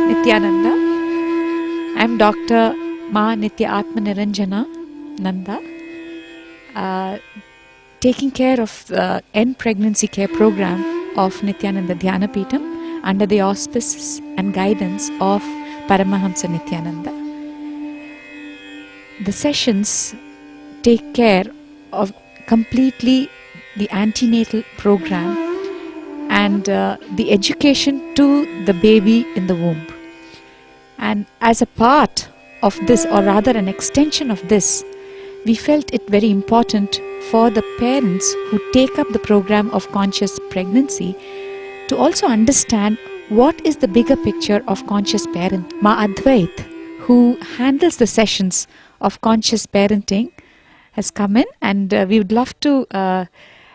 Nithyananda. I am Dr. Ma Nitya Atma Niranjana Nanda, taking care of the end pregnancy care program of Nithyananda Dhyana Peetham under the auspices and guidance of Paramahamsa Nithyananda. The sessions take care of completely the antenatal program and the education to the baby in the womb. And as a part of this, or rather an extension of this, we felt it very important for the parents who take up the program of conscious pregnancy to also understand what is the bigger picture of conscious parent. Ma Advait, who handles the sessions of conscious parenting, has come in, and we would love to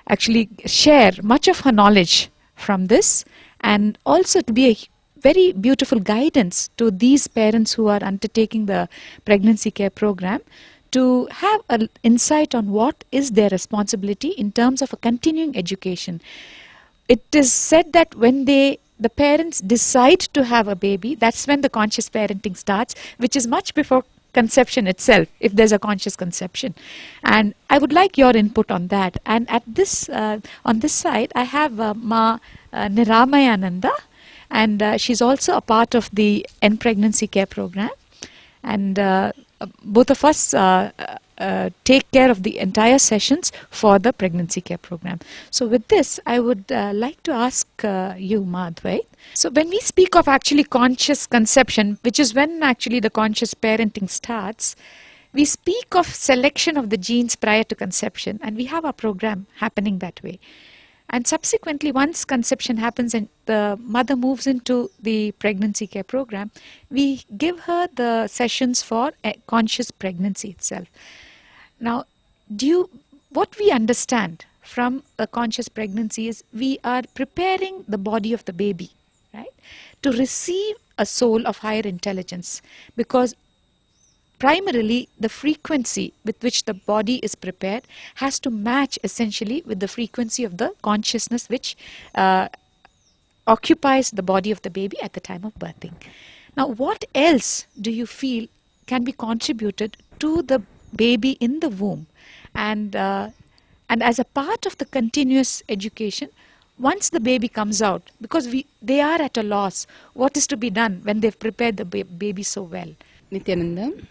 actually share much of her knowledge from this, and also to be a very beautiful guidance to these parents who are undertaking the pregnancy care program, to have an insight on what is their responsibility in terms of a continuing education. It is said that when the parents decide to have a baby, that's when the conscious parenting starts, which is much before conception itself, if there's a conscious conception. And I would like your input on that. And at this on this side, I have Ma nithyananda, and she's also a part of the end pregnancy care program, and both of us take care of the entire sessions for the pregnancy care program. So with this, I would like to ask you, Madhvai. So when we speak of actually conscious conception, which is when actually the conscious parenting starts, we speak of selection of the genes prior to conception, and we have our program happening that way. And subsequently, once conception happens and the mother moves into the pregnancy care program, we give her the sessions for a conscious pregnancy itself. Now, what we understand from a conscious pregnancy is we are preparing the body of the baby, right, to receive a soul of higher intelligence, because primarily the frequency with which the body is prepared has to match essentially with the frequency of the consciousness which occupies the body of the baby at the time of birthing. Now, what else do you feel can be contributed to the baby in the womb? And as a part of the continuous education, once the baby comes out, because they are at a loss, what is to be done when they've prepared the baby so well? Nithyananda.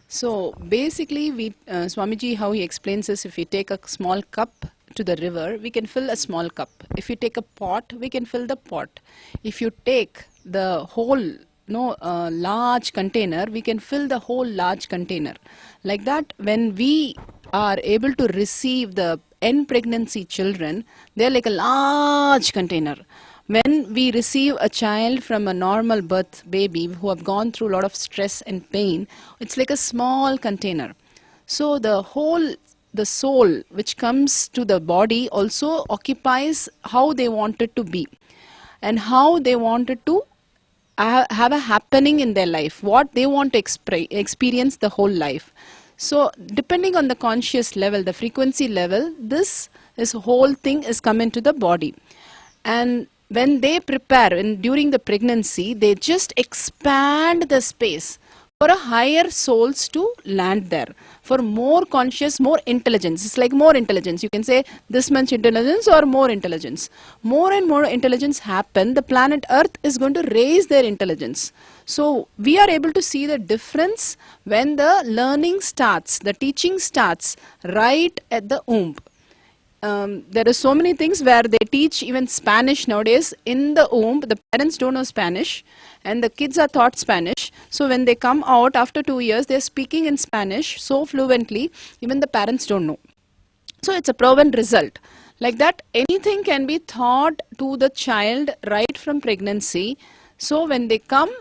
So basically, Swamiji, how he explains is, if we take a small cup to the river, we can fill a small cup. If you take a pot, we can fill the pot. If you take the whole large container, we can fill the whole large container. Like that, when we are able to receive the end pregnancy children, they're like a large container. When we receive a child from a normal birth baby who have gone through a lot of stress and pain, it's like a small container. So the soul which comes to the body also occupies how they want it to be and how they want it to have a happening in their life, what they want to experience the whole life. So depending on the conscious level, the frequency level, this whole thing is come into the body. And when they prepare, and during the pregnancy, they just expand the space for a higher souls to land there, for more conscious, more intelligence. It's like more intelligence. You can say this much intelligence or more intelligence. More and more intelligence happen, the planet Earth is going to raise their intelligence. So we are able to see the difference when the learning starts, the teaching starts right at the womb. There are so many things where they teach even Spanish nowadays in the womb. The parents don't know Spanish and the kids are taught Spanish. So when they come out after 2 years, they're speaking in Spanish so fluently, even the parents don't know. So it's a proven result. Like that, anything can be taught to the child right from pregnancy. So when they come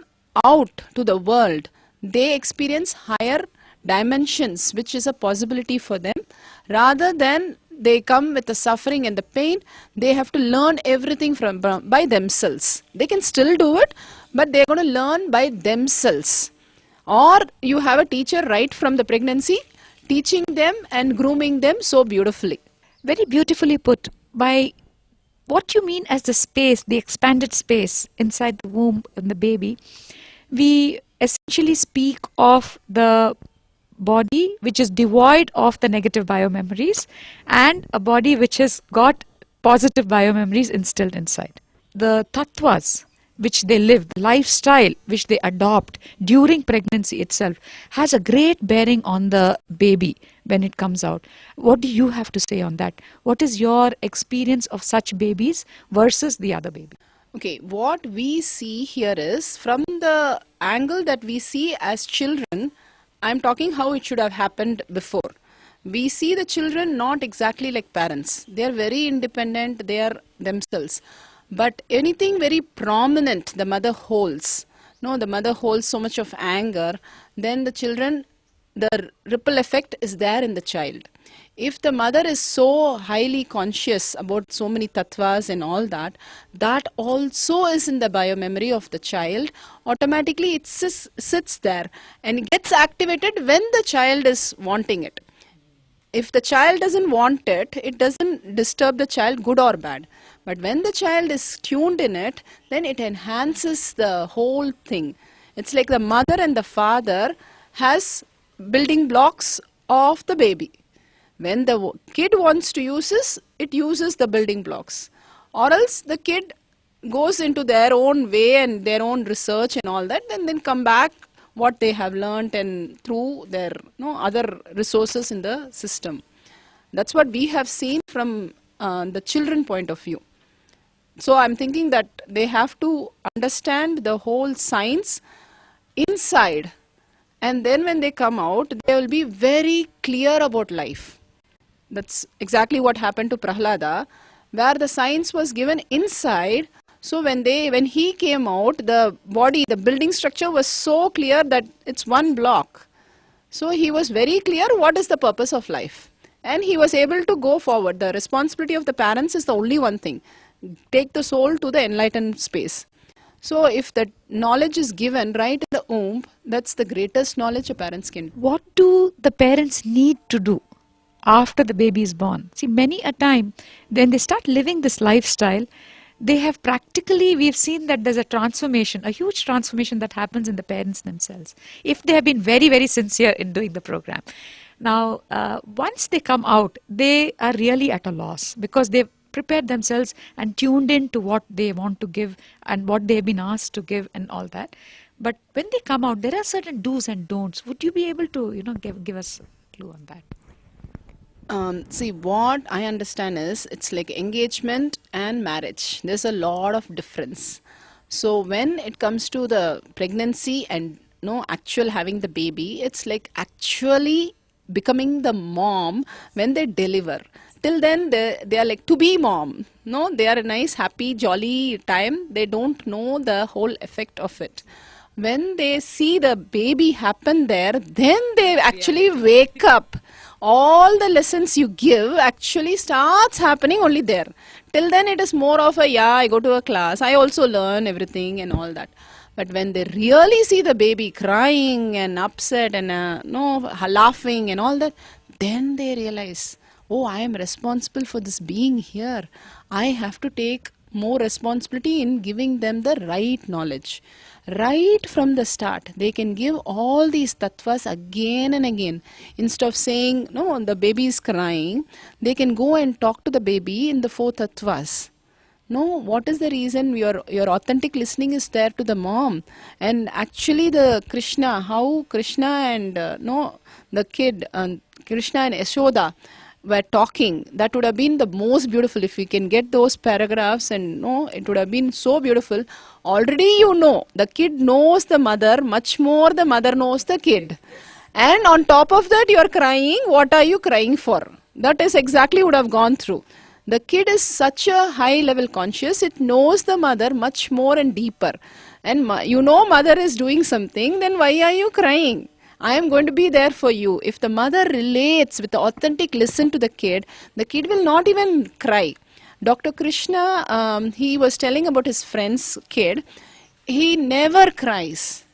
out to the world, they experience higher dimensions, which is a possibility for them, rather than they come with the suffering and the pain. They have to learn everything by themselves. They can still do it, but they're going to learn by themselves. Or you have a teacher right from the pregnancy, teaching them and grooming them so beautifully. Very beautifully put. By what you mean as the space, the expanded space inside the womb in the baby, we essentially speak of the body which is devoid of the negative biomemories and a body which has got positive biomemories instilled inside. The tattvas which they live, the lifestyle which they adopt during pregnancy itself has a great bearing on the baby when it comes out. What do you have to say on that? What is your experience of such babies versus the other baby? Okay, what we see here is from the angle that we see as children, I'm talking how it should have happened before. We see the children not exactly like parents. They are very independent, they are themselves. But anything very prominent the mother holds, no, the mother holds so much of anger, then the children, the ripple effect is there in the child. If the mother is so highly conscious about so many tattvas and all that, that also is in the biomemory of the child. Automatically it sits there and gets activated when the child is wanting it. If the child doesn't want it, it doesn't disturb the child, good or bad. But when the child is tuned in it, then it enhances the whole thing. It's like the mother and the father has building blocks of the baby. When the kid wants to use this, it uses the building blocks. Or else the kid goes into their own way and their own research and all that, and then come back what they have learnt and through their other resources in the system. That's what we have seen from the children point of view. So I'm thinking that they have to understand the whole science inside, and then when they come out, they will be very clear about life. That's exactly what happened to Prahlada, where the science was given inside. So when he came out, the body, the building structure was so clear that it's one block. So he was very clear what is the purpose of life. And he was able to go forward. The responsibility of the parents is the only one thing. Take the soul to the enlightened space. So if the knowledge is given right in the womb, that's the greatest knowledge a parents can do. What do the parents need to do after the baby is born? See, many a time, when they start living this lifestyle, they have practically, we've seen that there's a transformation, a huge transformation that happens in the parents themselves, if they have been very, very sincere in doing the program. Now, once they come out, they are really at a loss because they've prepared themselves and tuned in to what they want to give and what they've been asked to give and all that. But when they come out, there are certain do's and don'ts. Would you be able to, give us a clue on that? See, what I understand is it's like engagement and marriage. There's a lot of difference. So when it comes to the pregnancy and actual having the baby, it's like actually becoming the mom when they deliver. Till then, they are like to be mom. No, they are a nice, happy, jolly time. They don't know the whole effect of it. When they see the baby happen there, then they actually wake up. All the lessons you give actually starts happening only there. Till then it is more of a, I go to a class, I also learn everything and all that. But when they really see the baby crying and upset and laughing and all that, then they realize, oh, I am responsible for this being here. I have to take more responsibility in giving them the right knowledge. Right from the start, they can give all these tattvas again and again. Instead of saying, no, the baby is crying, they can go and talk to the baby in the 4 tattvas. No, what is the reason your authentic listening is there to the mom? And actually the Krishna, how Krishna and the kid, Krishna and Yashoda were talking, that would have been the most beautiful. If we can get those paragraphs and it would have been so beautiful. Already the kid knows the mother much more the mother knows the kid. And on top of that you are crying, what are you crying for? That is exactly would have gone through. The kid is such a high level conscious, it knows the mother much more and deeper. And mother is doing something, then why are you crying? I am going to be there for you. If the mother relates with the authentic listen to the kid will not even cry. Dr. Krishna, he was telling about his friend's kid. He never cries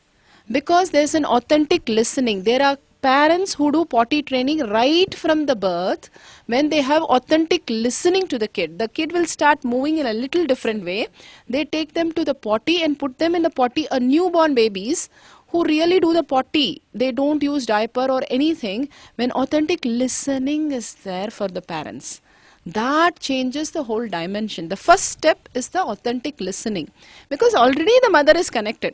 because there's an authentic listening. There are parents who do potty training right from the birth, when they have authentic listening to the kid will start moving in a little different way. They take them to the potty and put them in the potty, a newborn babies who really do the potty. They don't use diaper or anything. When authentic listening is there for the parents, that changes the whole dimension. The first step is the authentic listening, because already the mother is connected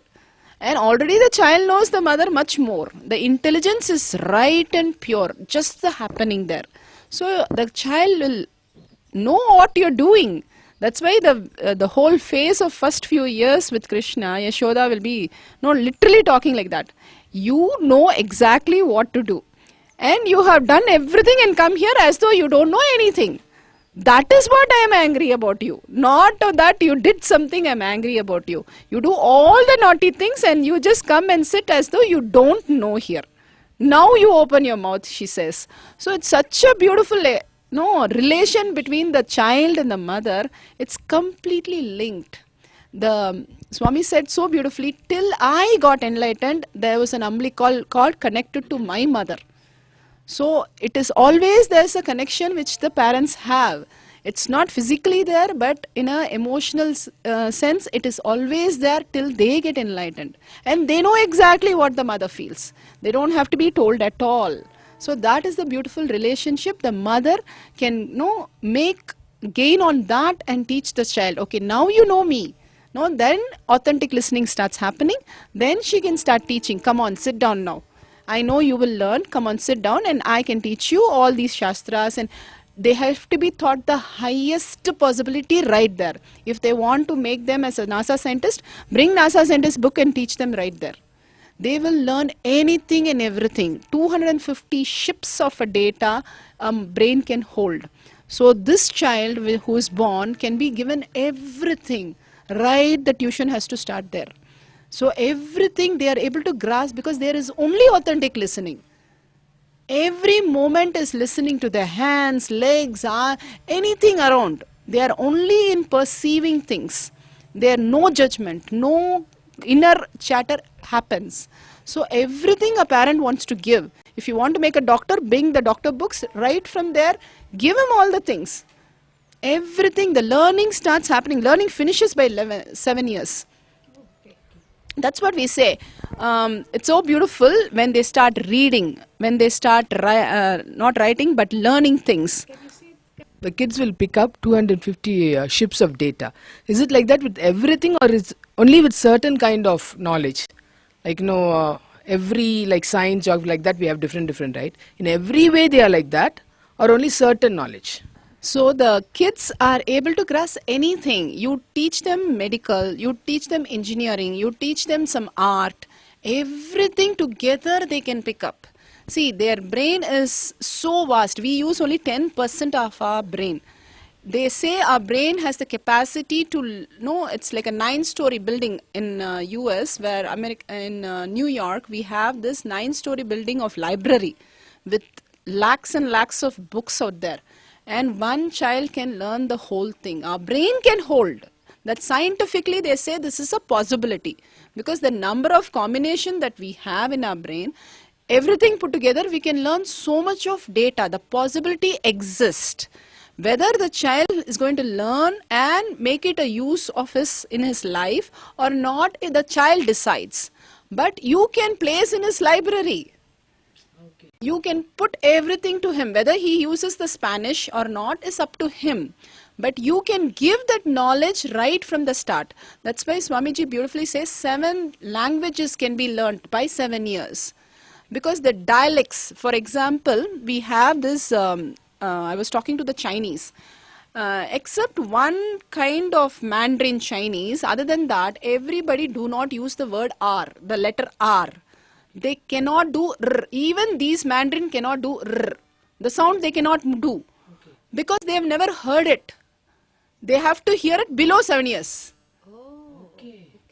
and already the child knows the mother much more. The intelligence is right and pure, just the happening there. So the child will know what you're doing. That's why the whole phase of first few years with Krishna, Yashoda will be literally talking like that. You know exactly what to do, and you have done everything and come here as though you don't know anything. That is what I am angry about you. Not that you did something, I am angry about you. You do all the naughty things and you just come and sit as though you don't know here. Now you open your mouth, she says. So it's such a beautiful relation between the child and the mother. It's completely linked. The Swami said so beautifully, till I got enlightened, there was an umbilical called connected to my mother. So it is always, there's a connection which the parents have. It's not physically there, but in an emotional sense, it is always there till they get enlightened. And they know exactly what the mother feels. They don't have to be told at all. So that is the beautiful relationship. The mother can gain on that and teach the child. Okay, now you know me. No, then authentic listening starts happening. Then she can start teaching. Come on, sit down now. I know you will learn. Come on, sit down and I can teach you all these shastras. And they have to be taught the highest possibility right there. If they want to make them as a NASA scientist, bring NASA scientist book and teach them right there. They will learn anything and everything. 250 ships of a data brain can hold. So this child who is born can be given everything. Right, the tuition has to start there. So everything they are able to grasp because there is only authentic listening. Every moment is listening to their hands, legs, anything around. They are only in perceiving things. There no judgment, no inner chatter happens. So everything a parent wants to give. If you want to make a doctor, bring the doctor books right from there. Give him all the things. Everything, the learning starts happening. Learning finishes by 7 years. That's what we say. It's so beautiful when they start reading, when they start not writing but learning things. The kids will pick up 250 ships of data. Is it like that with everything, or is only with certain kind of knowledge? Like every like science, geography, like that we have different, right? In every way they are like that, or only certain knowledge? So the kids are able to grasp anything. You teach them medical, you teach them engineering, you teach them some art. Everything together they can pick up. See, their brain is so vast. We use only 10% of our brain. They say our brain has the capacity to it's like a 9-story building in US, where in New York we have this 9-story building of library with lakhs and lakhs of books out there. And one child can learn the whole thing. Our brain can hold. That scientifically they say this is a possibility. Because the number of combination that we have in our brain, everything put together, we can learn so much of data. The possibility exists. Whether the child is going to learn and make it a use of in his life or not, the child decides. But you can place in his library. You can put everything to him. Whether he uses the Spanish or not is up to him. But you can give that knowledge right from the start. That's why Swamiji beautifully says 7 languages can be learnt by 7 years. Because the dialects, for example, we have this, I was talking to the Chinese. Except one kind of Mandarin Chinese, other than that, everybody do not use the word R, the letter R. They cannot do r. Even these Mandarin cannot do r. The sound they cannot do. Because they have never heard it. They have to hear it below 7 years.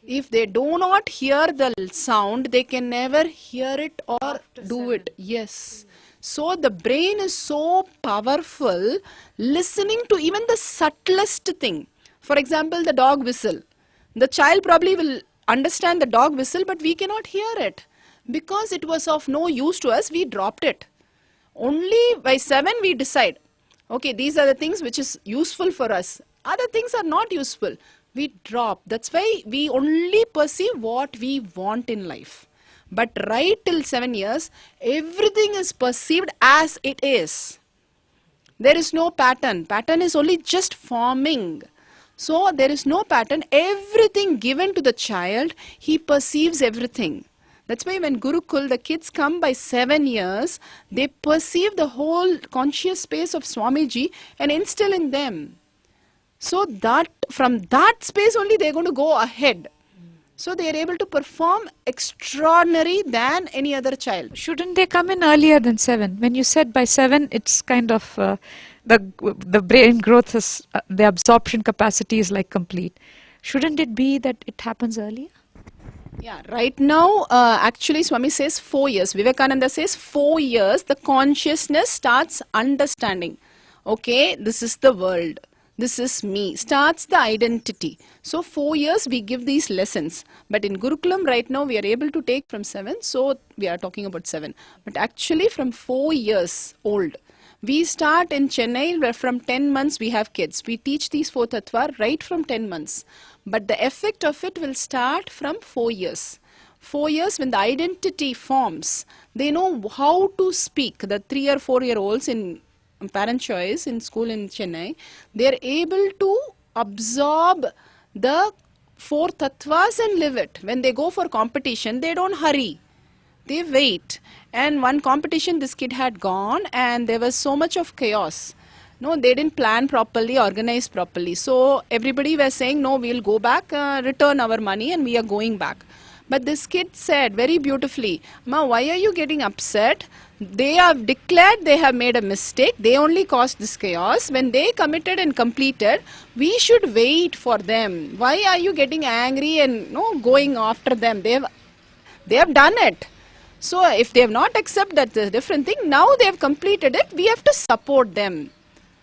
If they do not hear the sound, they can never hear it or do it. Yes. So the brain is so powerful, listening to even the subtlest thing. For example, the dog whistle. The child probably will understand the dog whistle, but we cannot hear it. Because it was of no use to us, we dropped it. Only by 7 we decide, okay, these are the things which is useful for us. Other things are not useful. We drop. That's why we only perceive what we want in life. But right till 7 years, everything is perceived as it is. There is no pattern. Pattern is only just forming. So there is no pattern. Everything given to the child, he perceives everything. That's why when Gurukul, the kids come by 7 years, they perceive the whole conscious space of Swamiji and instill in them. So that from that space only they're going to go ahead. So they are able to perform extraordinary than any other child. Shouldn't they come in earlier than 7? When you said by 7, it's kind of the brain growth is, the absorption capacity is like complete. Shouldn't it be that it happens earlier? Yeah, right now, actually Swami says 4 years. Vivekananda says 4 years, the consciousness starts understanding. Okay, this is the world. This is me. Starts the identity. So 4 years we give these lessons. But in Gurukulam right now we are able to take from 7. So we are talking about 7. But actually from 4 years old. We start in Chennai where from 10 months we have kids. We teach these 4 tattva right from 10 months. But the effect of it will start from 4 years. 4 years when the identity forms, they know how to speak. The 3 or 4 year olds in parent choice in school in Chennai, they are able to absorb the 4 tattvas and live it. When they go for competition, they don't hurry. They wait. And one competition this kid had gone and there was so much of chaos. No, they didn't plan properly, organize properly. So everybody was saying, no, we'll go back, return our money and we are going back. But this kid said very beautifully, Ma, why are you getting upset? They have declared they have made a mistake. They only caused this chaos. When they committed and completed, we should wait for them. Why are you getting angry and going after them? They have done it. So if they have not accepted that's a different thing. Now they have completed it. We have to support them.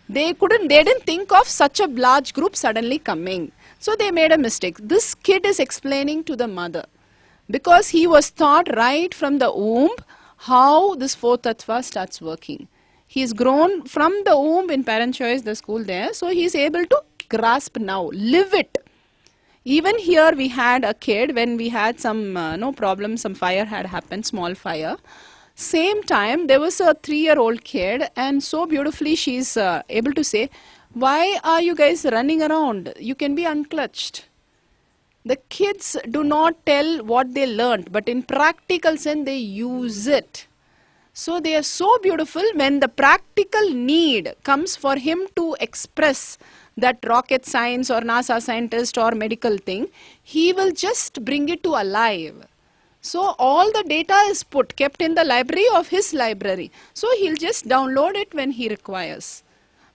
They didn't think of such a large group suddenly coming. So they made a mistake. This kid is explaining to the mother. Because he was taught right from the womb how this 4 tattva starts working. He is grown from the womb in parent choice, the school there. So he is able to grasp now, live it. Even here we had a kid when we had some no problem, some fire had happened, small fire. Same time there was a 3-year-old kid and so beautifully she is able to say, why are you guys running around? You can be unclutched. The kids do not tell what they learned, but in practical sense they use it. So they are so beautiful when the practical need comes for him to express that rocket science or NASA scientist or medical thing, he will just bring it to alive. So all the data is kept in the library of his library. So he'll just download it when he requires.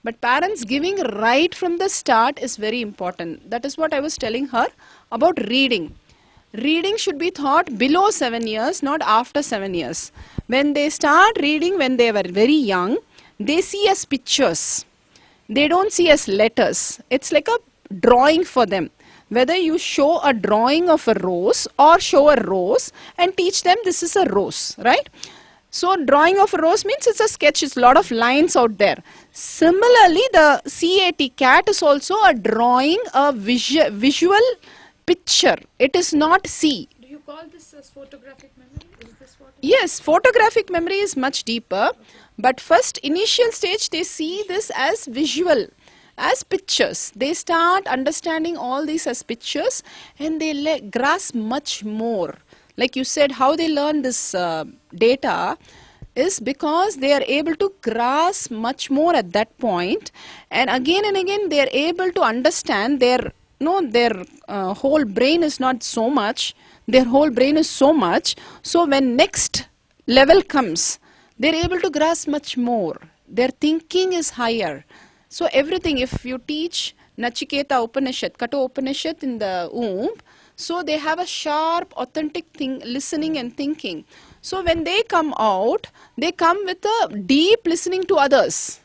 But parents giving right from the start is very important. That is what I was telling her about reading. Reading should be taught below 7 years, not after 7 years. When they start reading when they were very young, they see as pictures. They don't see as letters. It's like a drawing for them. Whether you show a drawing of a rose or show a rose and teach them this is a rose, right? So drawing of a rose means it's a sketch, it's a lot of lines out there. Similarly, the cat is also a drawing, a visual picture. It is not see. Do you call this as photographic memory? Is this what? Yes, photographic memory is much deeper. But first, initial stage, they see this as visual, as pictures. They start understanding all these as pictures and they grasp much more. Like you said, how they learn this data is because they are able to grasp much more at that point. And again they are able to understand their whole brain is not so much. Their whole brain is so much. So when next level comes, they're able to grasp much more. Their thinking is higher. So everything, if you teach Nachiketa Upanishad, Kato Upanishad in the womb, so they have a sharp, authentic listening and thinking. So when they come out, they come with a deep listening to others.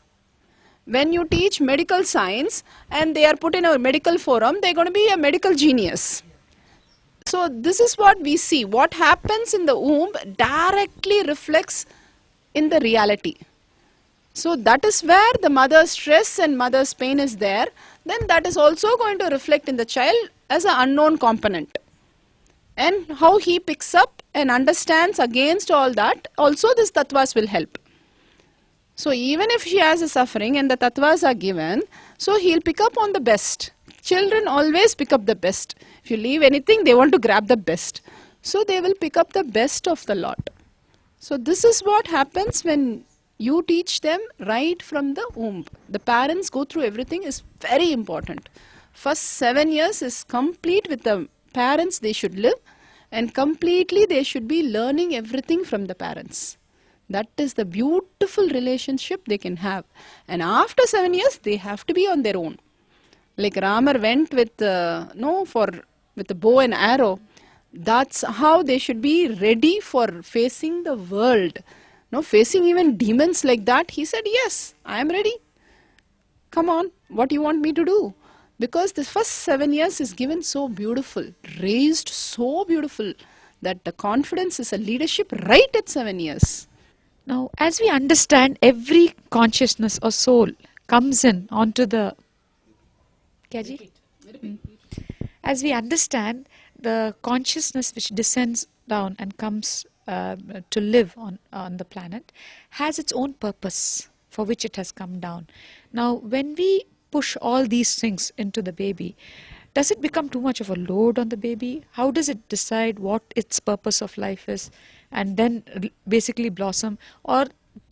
When you teach medical science and they are put in a medical forum, they're going to be a medical genius. So this is what we see. What happens in the womb directly reflects in the reality. So that is where the mother's stress and mother's pain is there. Then that is also going to reflect in the child as an unknown component. And how he picks up and understands against all that, also this tattvas will help. So even if she has a suffering and the tattvas are given, so he'll pick up on the best. Children always pick up the best. If you leave anything, they want to grab the best. So they will pick up the best of the lot. So this is what happens when you teach them right from the womb. The parents go through everything is very important. First 7 years is complete with the parents they should live, and completely they should be learning everything from the parents. That is the beautiful relationship they can have. And after 7 years, they have to be on their own. Like Ramar went with with the bow and arrow. That's how they should be ready for facing the world. Facing even demons like that. He said, yes, I am ready. Come on, what do you want me to do? Because the first 7 years is given so beautiful, raised so beautiful, that the confidence is a leadership right at 7 years. Now, as we understand, every consciousness or soul comes in onto the... Kyaji? As we understand, the consciousness which descends down and comes to live on the planet has its own purpose for which it has come down. Now, when we push all these things into the baby, does it become too much of a load on the baby? How does it decide what its purpose of life is and then basically blossom? Or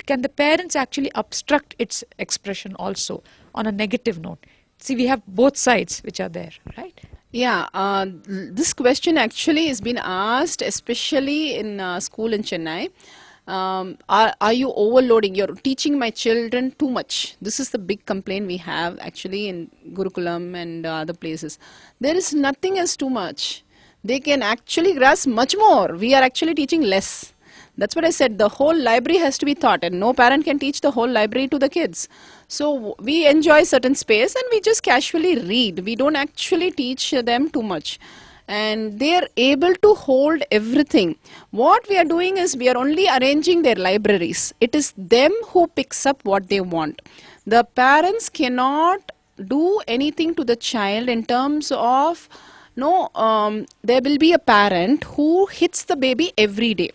can the parents actually obstruct its expression also on a negative note? See, we have both sides which are there, right? Yeah, this question actually has been asked, especially in school in Chennai. Are you overloading? You're teaching my children too much. This is the big complaint we have actually in Gurukulam and other places. There is nothing as too much. They can actually grasp much more. We are actually teaching less. That's what I said. The whole library has to be taught, and no parent can teach the whole library to the kids. So we enjoy certain space and we just casually read. We don't actually teach them too much. And they are able to hold everything. What we are doing is we are only arranging their libraries. It is them who picks up what they want. The parents cannot do anything to the child in terms of, there will be a parent who hits the baby every day.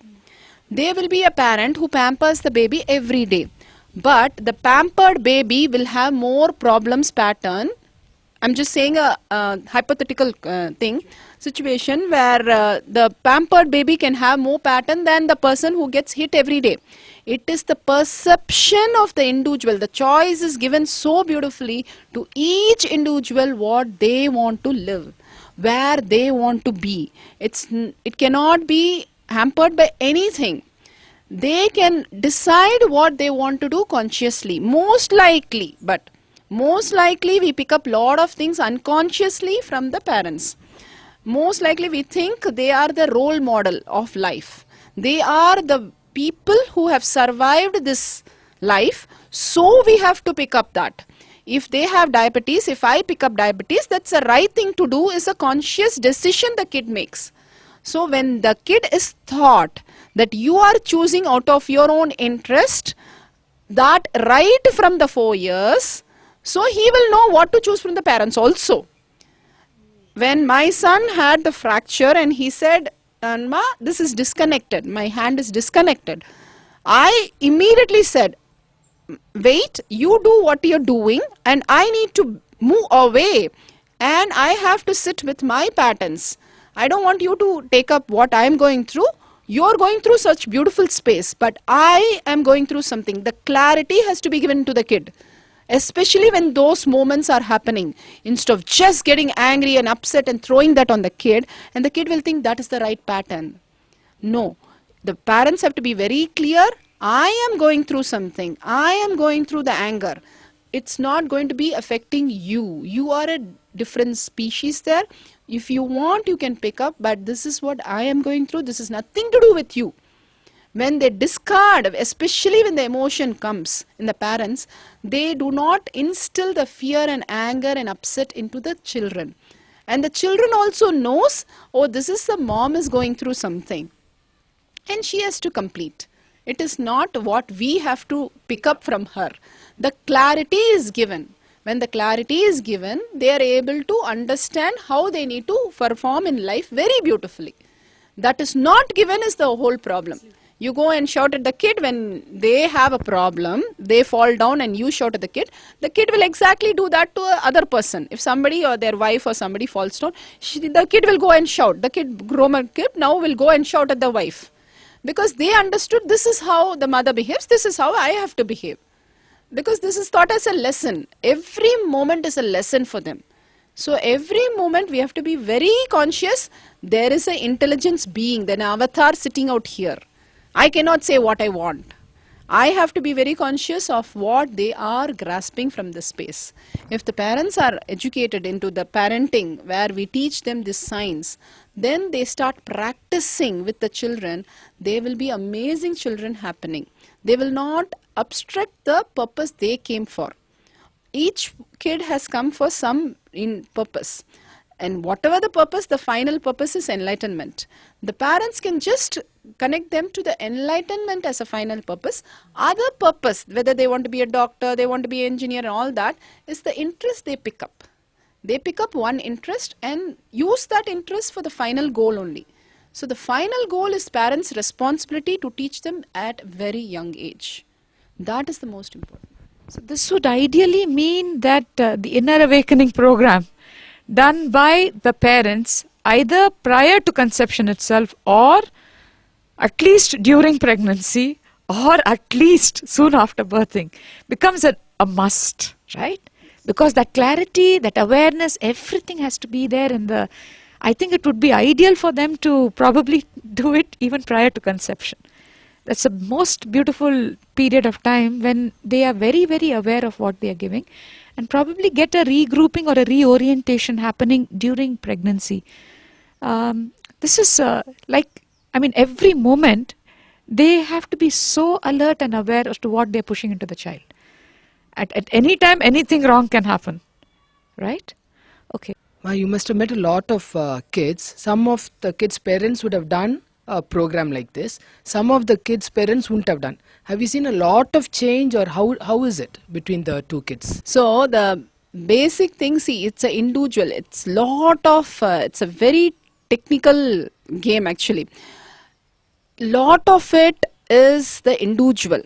There will be a parent who pampers the baby every day. But the pampered baby will have more problems pattern. I'm just saying a hypothetical situation where the pampered baby can have more pattern than the person who gets hit every day. It is the perception of the individual. The choice is given so beautifully to each individual what they want to live, where they want to be. It cannot be hampered by anything. They can decide what they want to do consciously, most likely, but most likely we pick up lot of things unconsciously from the parents. Most likely we think they are the role model of life. They are the people who have survived this life, so we have to pick up that. If they have diabetes, if I pick up diabetes, that's the right thing to do, is a conscious decision the kid makes. So when the kid is taught that you are choosing out of your own interest, that right from the 4 years, so he will know what to choose from the parents also. When my son had the fracture and he said, Anma, this is disconnected, my hand is disconnected, I immediately said, wait, you do what you're doing and I need to move away and I have to sit with my patterns. I don't want you to take up what I am going through. You're going through such beautiful space, but I am going through something. The clarity has to be given to the kid, especially when those moments are happening. Instead of just getting angry and upset and throwing that on the kid, and the kid will think that is the right pattern. No, the parents have to be very clear. I am going through something. I am going through the anger. It's not going to be affecting you. You are a different species there. If you want, you can pick up, but this is what I am going through. This is nothing to do with you. When they discard, especially when the emotion comes in the parents, they do not instill the fear and anger and upset into the children. And the children also knows, oh, this is the mom is going through something, and she has to complete. It is not what we have to pick up from her. The clarity is given. When the clarity is given, they are able to understand how they need to perform in life very beautifully. That is not given is the whole problem. You go and shout at the kid when they have a problem, they fall down and you shout at the kid will exactly do that to a other person. If somebody or their wife or somebody falls down, the kid will go and shout. The kid, grown kid now will go and shout at the wife. Because they understood this is how the mother behaves, this is how I have to behave. Because this is taught as a lesson. Every moment is a lesson for them. So every moment we have to be very conscious. There is an intelligence being, an avatar sitting out here. I cannot say what I want. I have to be very conscious of what they are grasping from this space. If the parents are educated into the parenting where we teach them this science, then they start practicing with the children, there will be amazing children happening. They will not obstruct the purpose they came for. Each kid has come for some in purpose. And whatever the purpose, the final purpose is enlightenment. The parents can just connect them to the enlightenment as a final purpose. Other purpose, whether they want to be a doctor, they want to be an engineer and all that, is the interest they pick up. They pick up one interest and use that interest for the final goal only. So the final goal is parents' responsibility to teach them at very young age. That is the most important. So this would ideally mean that the inner awakening program done by the parents either prior to conception itself or at least during pregnancy or at least soon after birthing becomes a must, right? Because that clarity, that awareness, everything has to be there in the... I think it would be ideal for them to probably do it even prior to conception. That's the most beautiful period of time when they are very, very aware of what they are giving and probably get a regrouping or a reorientation happening during pregnancy. This is every moment they have to be so alert and aware as to what they're pushing into the child. At any time, anything wrong can happen, right? Okay. You must have met a lot of kids. Some of the kids' parents would have done a program like this. Some of the kids' parents wouldn't have done. Have you seen a lot of change, or how is it between the two kids? So the basic thing, see, it's an individual. It's it's a very technical game actually. Lot of it is the individual.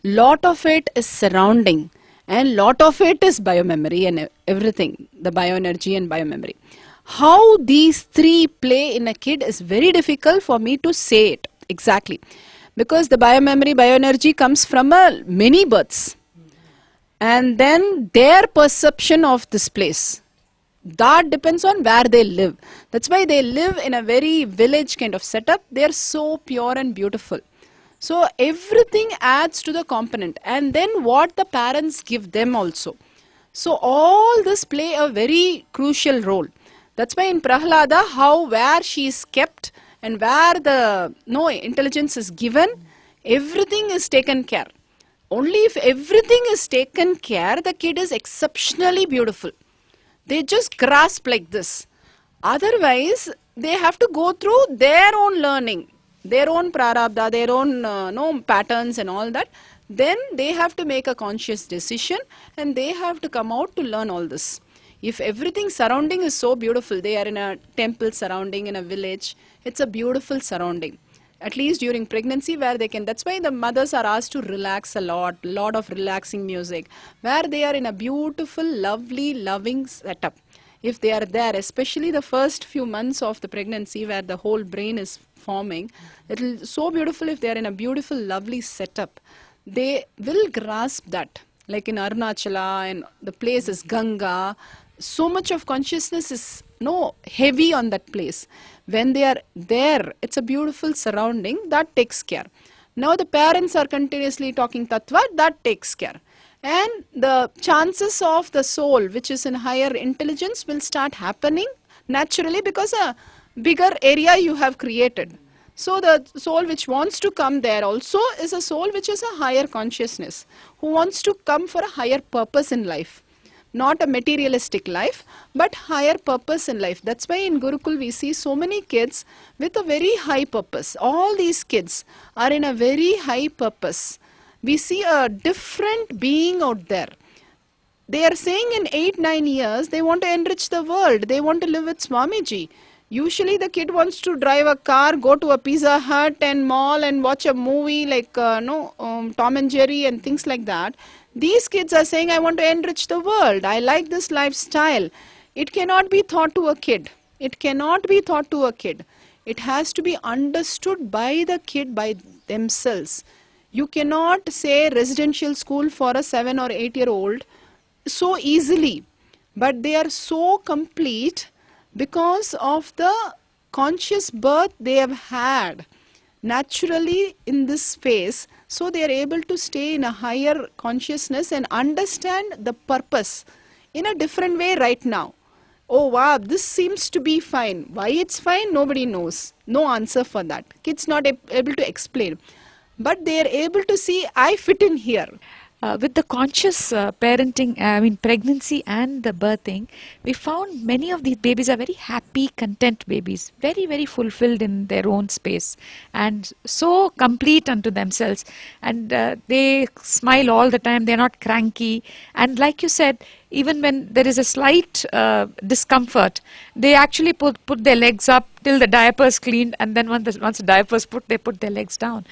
Lot of it is surrounding. And lot of it is biomemory and everything, the bioenergy and biomemory. How these three play in a kid is very difficult for me to say it exactly. Because the biomemory, bioenergy comes from many births. And then their perception of this place, that depends on where they live. That's why they live in a very village kind of setup. They are so pure and beautiful. So everything adds to the component, and then what the parents give them also. So all this play a very crucial role. That's why in Prahlada, where she is kept and where the intelligence is given, everything is taken care. Only if everything is taken care, the kid is exceptionally beautiful. They just grasp like this. Otherwise, they have to go through their own learning, their own prarabdha, their own patterns and all that. Then they have to make a conscious decision and they have to come out to learn all this. If everything surrounding is so beautiful, they are in a temple surrounding, in a village, it's a beautiful surrounding. At least during pregnancy where they can, that's why the mothers are asked to relax a lot of relaxing music, where they are in a beautiful, lovely, loving setup. If they are there, especially the first few months of the pregnancy where the whole brain is forming, it will so beautiful if they are in a beautiful, lovely setup. They will grasp that. Like in Arunachala and the place is Ganga, so much of consciousness is heavy on that place. When they are there, it's a beautiful surrounding, that takes care. Now the parents are continuously talking tattva, that takes care. And the chances of the soul, which is in higher intelligence, will start happening naturally because a bigger area you have created. So the soul which wants to come there also is a soul which is a higher consciousness, who wants to come for a higher purpose in life. not a materialistic life, but higher purpose in life. That's why in Gurukul we see so many kids with a very high purpose. All these kids are in a very high purpose. We see a different being out there. They are saying in 8-9 years they want to enrich the world. They want to live with Swamiji. Usually the kid wants to drive a car, go to a Pizza Hut and mall and watch a movie like Tom and Jerry and things like that. These kids are saying, I want to enrich the world. I like this lifestyle. It cannot be taught to a kid. It cannot be taught to a kid. It has to be understood by the kid by themselves. You cannot say residential school for a 7 or 8-year-old so easily, but they are so complete because of the conscious birth they have had naturally in this phase. So they are able to stay in a higher consciousness and understand the purpose in a different way right now. Oh wow, this seems to be fine. Why it's fine, nobody knows. No answer for that. Kids not able to explain. But they are able to see, I fit in here. With the conscious parenting, pregnancy and the birthing, we found many of these babies are very happy, content babies, very, very fulfilled in their own space and so complete unto themselves. And they smile all the time, they're not cranky. And like you said, even when there is a slight discomfort, they actually put their legs up till the diaper is cleaned, and then once the diaper is put, they put their legs down.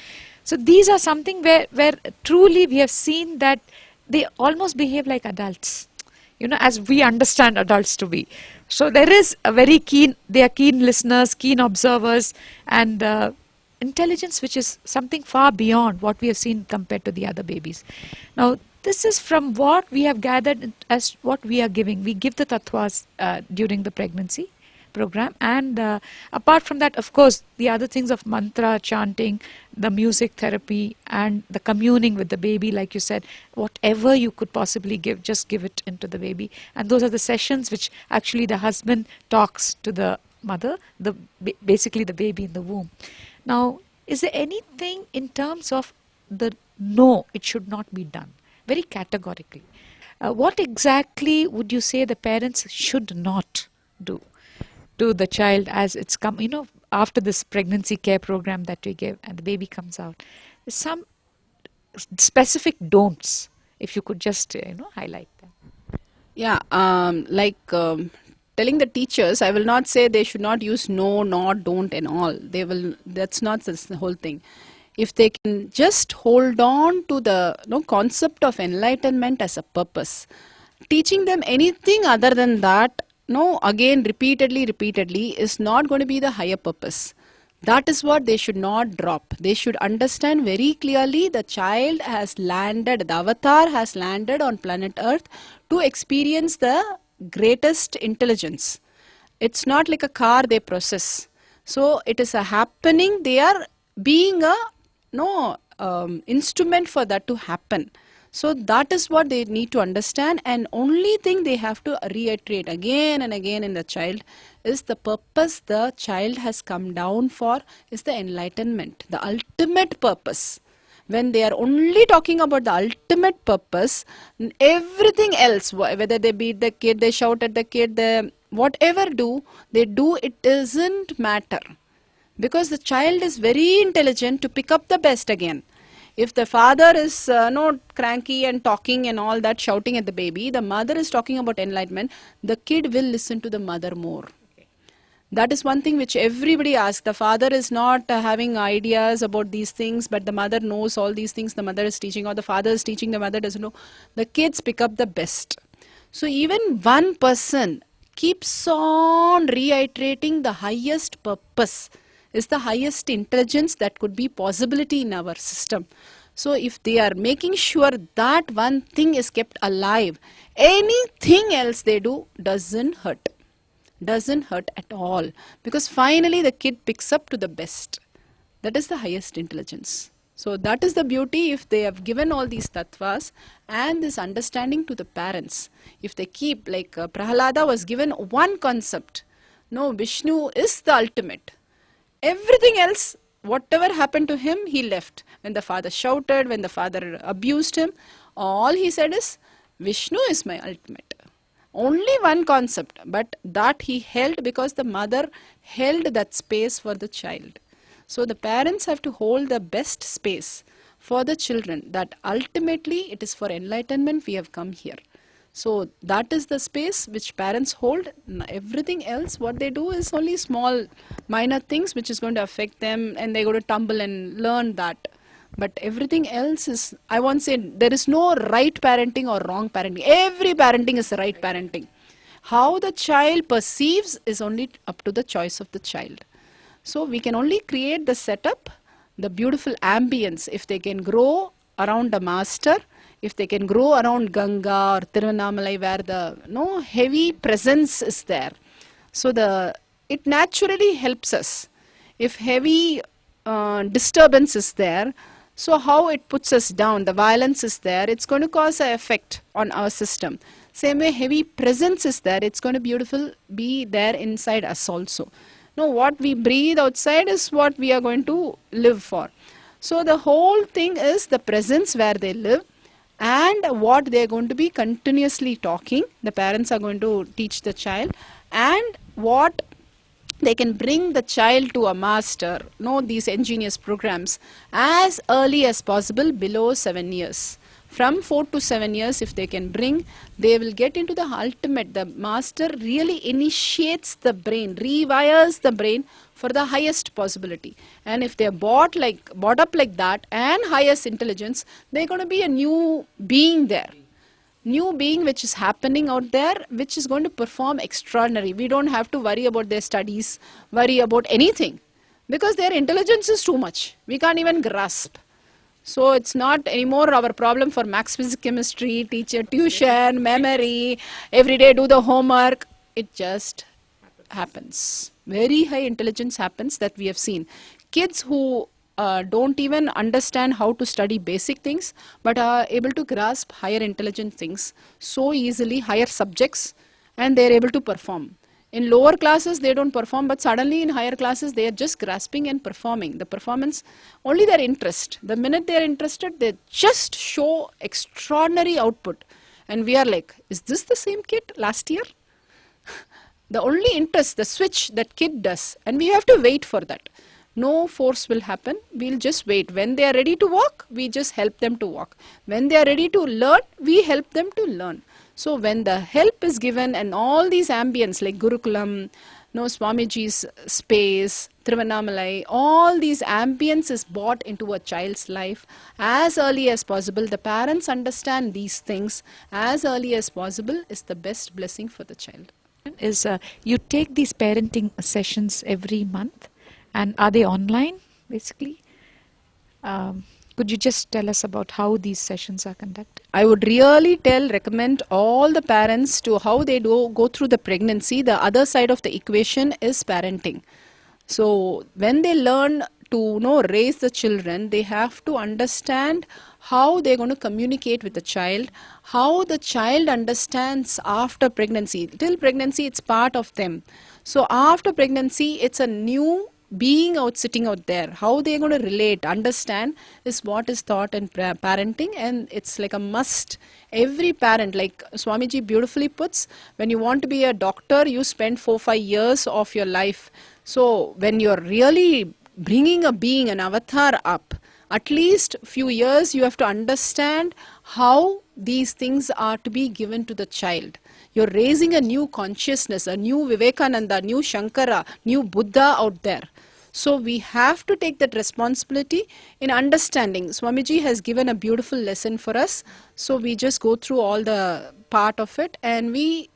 So these are something where truly we have seen that they almost behave like adults, as we understand adults to be. So there is a very they are keen listeners, keen observers, and intelligence which is something far beyond what we have seen compared to the other babies. Now, this is from what we have gathered as what we are giving. We give the tattvas during the pregnancy program, and apart from that, of course, the other things of mantra chanting, the music therapy, and the communing with the baby, like you said, whatever you could possibly give, just give it into the baby. And those are the sessions which actually the husband talks to the mother, basically the baby in the womb. Now, is there anything in terms of no, it should not be done, very categorically? What exactly would you say the parents should not do to the child as it's come, after this pregnancy care program that we give and the baby comes out? Some specific don'ts, if you could just, highlight them. Yeah, telling the teachers, I will not say they should not use no, not, don't and all. That's not the whole thing. If they can just hold on to the concept of enlightenment as a purpose, teaching them anything other than that, again repeatedly is not going to be the higher purpose. That is what they should not drop. They should understand very clearly the child has landed, the avatar has landed on planet Earth to experience the greatest intelligence. It's not like a car they process. So it is a happening. They are being a instrument for that to happen. So that is what they need to understand, and only thing they have to reiterate again and again in the child is the purpose the child has come down for is the enlightenment, the ultimate purpose. When they are only talking about the ultimate purpose, everything else, whether they beat the kid, they shout at the kid, whatever they do, it doesn't matter. Because the child is very intelligent to pick up the best again. If the father is cranky and talking and all that, shouting at the baby, the mother is talking about enlightenment, the kid will listen to the mother more. Okay. That is one thing which everybody asks. The father is not having ideas about these things, but the mother knows all these things the mother is teaching, or the father is teaching, the mother doesn't know. The kids pick up the best. So even one person keeps on reiterating the highest purpose is the highest intelligence that could be possibility in our system. So if they are making sure that one thing is kept alive, anything else they do doesn't hurt at all, because finally the kid picks up to the best. That is the highest intelligence. So that is the beauty if they have given all these tattvas and this understanding to the parents. If they keep, like Prahalada was given one concept, Vishnu is the ultimate. Everything else, whatever happened to him, he left. When the father shouted, when the father abused him, all he said is, Vishnu is my ultimate. Only one concept, but that he held because the mother held that space for the child. So the parents have to hold the best space for the children, that ultimately it is for enlightenment we have come here. So that is the space which parents hold. Everything else, what they do is only small, minor things which is going to affect them, and they're going to tumble and learn that. But everything else is, I won't say there is no right parenting or wrong parenting. Every parenting is the right parenting. How the child perceives is only up to the choice of the child. So we can only create the setup, the beautiful ambience. If they can grow around the master, if they can grow around Ganga or Tiruvannamalai, where the heavy presence is there, so it naturally helps us. If heavy disturbance is there, so how it puts us down, the violence is there, it's going to cause an effect on our system. Same way, heavy presence is there, it's going to be there inside us also. No, what we breathe outside is what we are going to live for. So the whole thing is the presence where they live, and what they are going to be continuously talking. The parents are going to teach the child, and what they can bring the child to a master, these ingenious programs, as early as possible below 7 years. From 4 to 7 years, if they can bring, they will get into the ultimate. The master really initiates the brain, rewires the brain for the highest possibility. And if they're brought up like that and highest intelligence, they're going to be a new being there. New being which is happening out there, which is going to perform extraordinary. We don't have to worry about their studies, worry about anything, because their intelligence is too much. We can't even grasp. So it's not anymore our problem for maths, physics, chemistry, teacher, tuition, memory, every day do the homework. It just happens. Very high intelligence happens, that we have seen. Kids who don't even understand how to study basic things, but are able to grasp higher intelligent things so easily, higher subjects, and they're able to perform. In lower classes, they don't perform, but suddenly in higher classes, they are just grasping and performing. The performance, only their interest. The minute they are interested, they just show extraordinary output. And we are like, is this the same kid last year? The only interest, the switch that kid does. And we have to wait for that. No force will happen. We'll just wait. When they are ready to walk, we just help them to walk. When they are ready to learn, we help them to learn. So when the help is given and all these ambience like Gurukulam, Swamiji's space, Tiruvannamalai, all these ambience is brought into a child's life as early as possible. The parents understand these things as early as possible is the best blessing for the child. Is you take these parenting sessions every month, and are they online basically? Could you just tell us about how these sessions are conducted? I would really recommend all the parents to how they go through the pregnancy. The other side of the equation is parenting. So when they learn to raise the children, they have to understand how they're going to communicate with the child, how the child understands after pregnancy. Till pregnancy, it's part of them. So after pregnancy, it's a new being sitting out there. How they're going to relate, understand is what is taught in parenting, and it's like a must. Every parent, like Swamiji beautifully puts, when you want to be a doctor, you spend 4-5 years of your life. So when you're really bringing a being, an avatar up, at least few years you have to understand how these things are to be given to the child. You're raising a new consciousness, a new Vivekananda, new Shankara, new Buddha out there. So we have to take that responsibility in understanding. Swamiji has given a beautiful lesson for us. So we just go through all the part of it, and we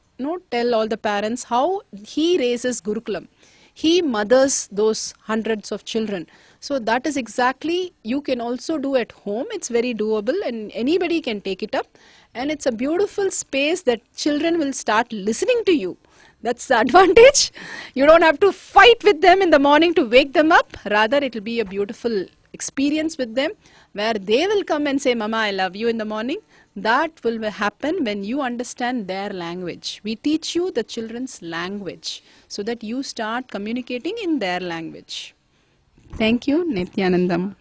tell all the parents how he raises Gurukulam. He mothers those hundreds of children. So that is exactly, you can also do at home. It's very doable and anybody can take it up. And it's a beautiful space that children will start listening to you. That's the advantage. You don't have to fight with them in the morning to wake them up. Rather, it will be a beautiful experience with them where they will come and say, Mama, I love you in the morning. That will happen when you understand their language. We teach you the children's language so that you start communicating in their language. Thank you, Nithyanandam.